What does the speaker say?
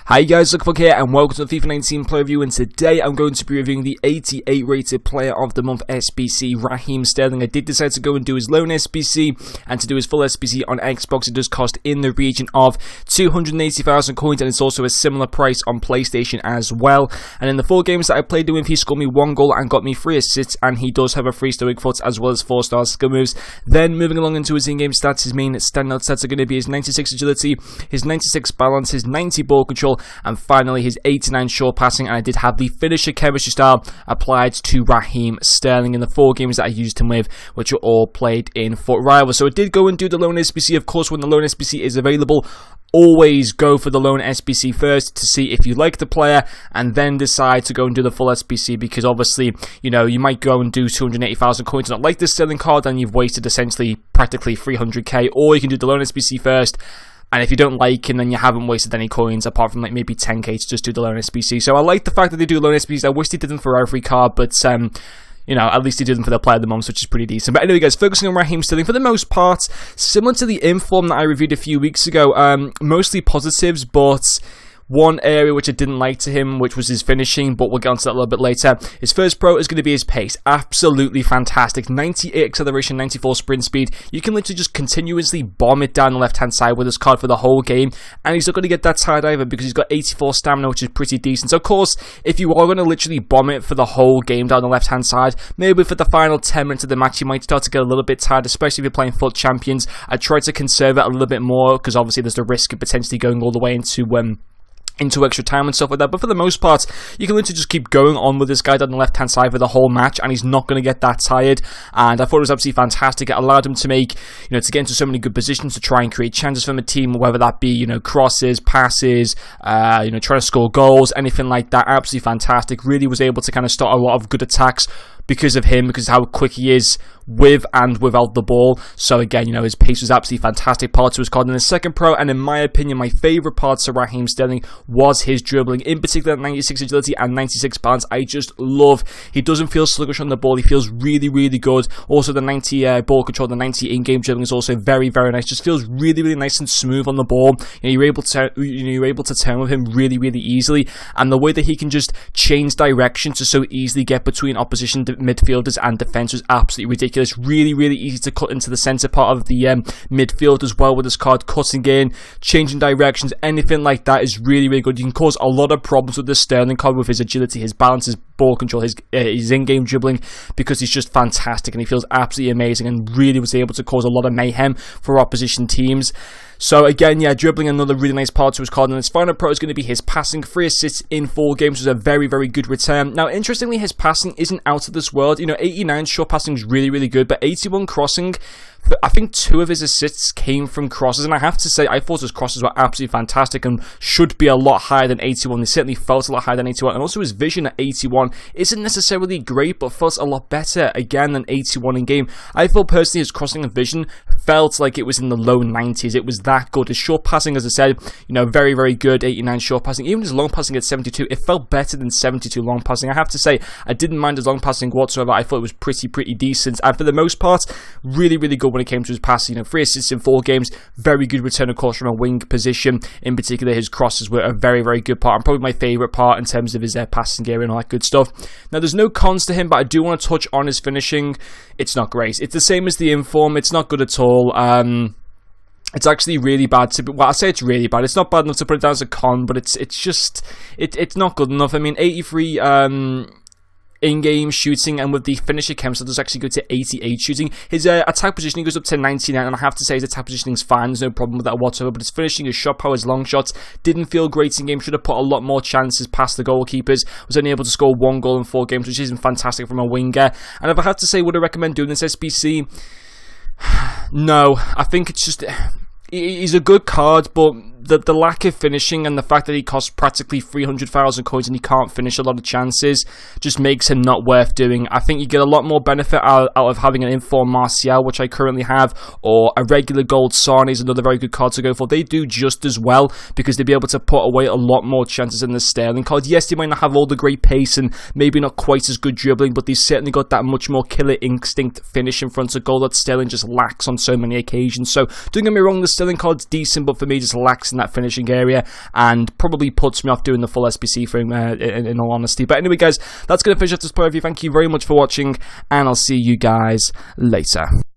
Hi guys, Luckfuck here and welcome to the FIFA 19 player review, and today I'm going to be reviewing the 88 rated player of the month SBC, Raheem Sterling. I did decide to go and do his loan SBC, and to do his full SBC on Xbox it does cost in the region of 280,000 coins, and it's also a similar price on PlayStation as well. And in the 4 games that I played with him, he scored me 1 goal and got me 3 assists, and he does have a 3 stoic foot as well as 4-star skill moves. Then moving along into his in-game stats, his main standout stats are going to be his 96 agility, his 96 balance, his 90 ball control, and finally his 89 short passing. And I did have the finisher chemistry style applied to Raheem Sterling in the 4 games that I used him with, which were all played in FUT Rivals. So I did go and do the loan SBC. Of course, when the loan SBC is available, always go for the loan SBC first to see if you like the player, and then decide to go and do the full SBC, because obviously, you know, you might go and do 280,000 coins and not like this Sterling card, and you've wasted essentially practically 300k, or you can do the loan SBC first. And if you don't like him, then you haven't wasted any coins, apart from like maybe 10k to just do the loan SBC. So I like the fact that they do loan SBCs. I wish they did them for every card, but you know, at least they did them for the player of the month, which is pretty decent. But anyway, guys, focusing on Raheem Sterling, for the most part, similar to the inform that I reviewed a few weeks ago, mostly positives, but one area which I didn't like to him, which was his finishing, but we'll get onto that a little bit later. His first pro is going to be his pace. Absolutely fantastic. 98 acceleration, 94 sprint speed. You can literally just continuously bomb it down the left-hand side with this card for the whole game, and he's not going to get that tired either, because he's got 84 stamina, which is pretty decent. So, of course, if you are going to literally bomb it for the whole game down the left-hand side, maybe for the final 10 minutes of the match, you might start to get a little bit tired, especially if you're playing FUT Champions. I try to conserve it a little bit more, because obviously there's the risk of potentially going all the way into extra time and stuff like that. But for the most part, you can literally just keep going on with this guy down the left-hand side for the whole match, and he's not going to get that tired. And I thought it was absolutely fantastic. It allowed him to make, you know, to get into so many good positions to try and create chances from the team, whether that be, you know, crosses, passes, you know, trying to score goals, anything like that. Absolutely fantastic. Really was able to kind of start a lot of good attacks because of him, because of how quick he is with and without the ball. So again, you know, his pace was absolutely fantastic part to his card in the second pro, and in my opinion, my favourite parts of Raheem Sterling was his dribbling, in particular 96 agility and 96 balance. I just love, he doesn't feel sluggish on the ball, he feels really, really good. Also the 90 ball control, the 90 in-game dribbling is also very, very nice. Just feels really, really nice and smooth on the ball. You know, you're able to turn with him really, really easily, and the way that he can just change direction to so easily get between opposition midfielders and defence was absolutely ridiculous. Really, really easy to cut into the centre part of the midfield as well with this card, cutting in, changing directions, anything like that is really, really good. You can cause a lot of problems with this Sterling card with his agility, his balance, his ball control, his in-game dribbling, because he's just fantastic and he feels absolutely amazing, and really was able to cause a lot of mayhem for opposition teams. So again, yeah, dribbling, another really nice part to his card. And his final pro is going to be his passing. 3 assists in 4 games was a very, very good return. Now, interestingly, his passing isn't out of this world. You know, 89 short passing is really, really good, but 81 crossing, I think 2 of his assists came from crosses, and I have to say, I thought his crosses were absolutely fantastic and should be a lot higher than 81. They certainly felt a lot higher than 81, and also his vision at 81 isn't necessarily great, but felt a lot better, again, than 81 in game. I thought personally his crossing and vision felt like it was in the low 90s. It was that good. His short passing, as I said, you know, very, very good, 89 short passing. Even his long passing at 72, it felt better than 72 long passing. I have to say, I didn't mind his long passing whatsoever. I thought it was pretty decent, and for the most part, really, really good when it came to his passing. You know, 3 assists in 4 games, very good return, of course, from a wing position. In particular, his crosses were a very, very good part, and probably my favourite part in terms of his passing gear and all that good stuff. Now, there's no cons to him, but I do want to touch on his finishing. It's not great. It's the same as the inform. It's not good at all. It's actually really bad. Well, I say it's really bad. It's not bad enough to put it down as a con, but it's just it's not good enough. I mean, 83 in-game shooting, and with the finisher chem, so does actually go to 88 shooting. His attack positioning goes up to 99, and I have to say his attack positioning is fine. There's no problem with that whatsoever, but his finishing, his shot power, his long shots didn't feel great in game. Should have put a lot more chances past the goalkeepers. Was only able to score 1 goal in 4 games, which isn't fantastic from a winger. And if I had to say, would I recommend doing this SBC? No, I think it's just, he's a good card, but the lack of finishing and the fact that he costs practically 300,000 coins and he can't finish a lot of chances just makes him not worth doing. I think you get a lot more benefit out of having an inform Martial, which I currently have, or a regular gold Sane is another very good card to go for. They do just as well, because they'll be able to put away a lot more chances than the Sterling card. Yes, they might not have all the great pace and maybe not quite as good dribbling, but they've certainly got that much more killer instinct finish in front of goal that Sterling just lacks on so many occasions. So don't get me wrong, the Sterling card's decent, but for me just lacks in that finishing area, and probably puts me off doing the full SBC thing, in all honesty. But anyway, guys, that's going to finish up this player review. Thank you very much for watching, and I'll see you guys later.